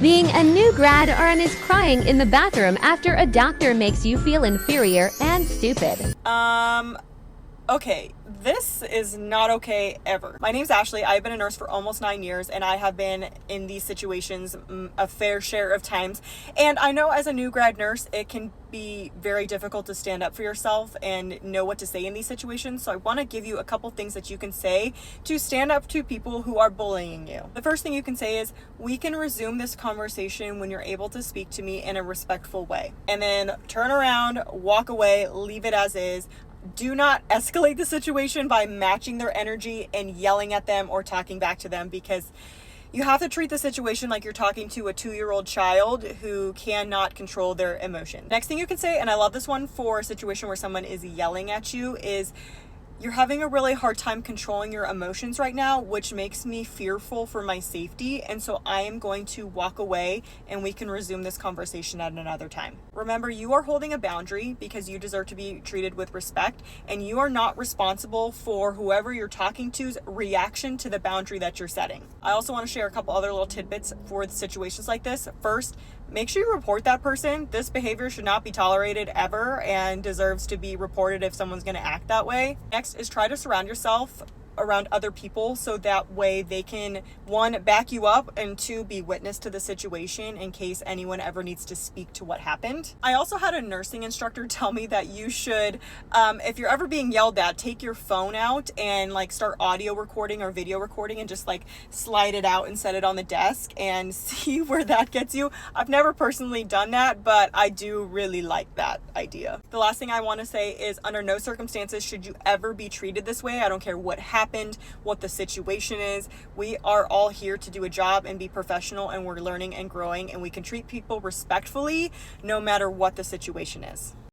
Being a new grad RN is crying in the bathroom after a doctor makes you feel inferior and stupid. Okay, this is not okay ever. My name's Ashley. I've been a nurse for almost 9 years, and I have been in these situations a fair share of times. And I know as a new grad nurse, it can be very difficult to stand up for yourself and know what to say in these situations. So I want to give you a couple things that you can say to stand up to people who are bullying you. The first thing you can say is, we can resume this conversation when you're able to speak to me in a respectful way. And then turn around, walk away, leave it as is. Do not escalate the situation by matching their energy and yelling at them or talking back to them, because you have to treat the situation like you're talking to a 2-year-old child who cannot control their emotion. Next thing you can say, and I love this one for a situation where someone is yelling at you, is, you're having a really hard time controlling your emotions right now, which makes me fearful for my safety. And so I am going to walk away and we can resume this conversation at another time. Remember, you are holding a boundary because you deserve to be treated with respect, and you are not responsible for whoever you're talking to's reaction to the boundary that you're setting. I also want to share a couple other little tidbits for situations like this. First, make sure you report that person. This behavior should not be tolerated ever and deserves to be reported if someone's going to act that way. Next is try to surround yourself around other people so that way they can, 1, back you up, and 2, be witness to the situation in case anyone ever needs to speak to what happened. I also had a nursing instructor tell me that you should, if you're ever being yelled at, take your phone out and start audio recording or video recording and just slide it out and set it on the desk and see where that gets you. I've never personally done that, but I do really like that idea. The last thing I want to say is, under no circumstances should you ever be treated this way. I don't care what happened, what the situation is. We are all here to do a job and be professional, and we're learning and growing, and we can treat people respectfully no matter what the situation is.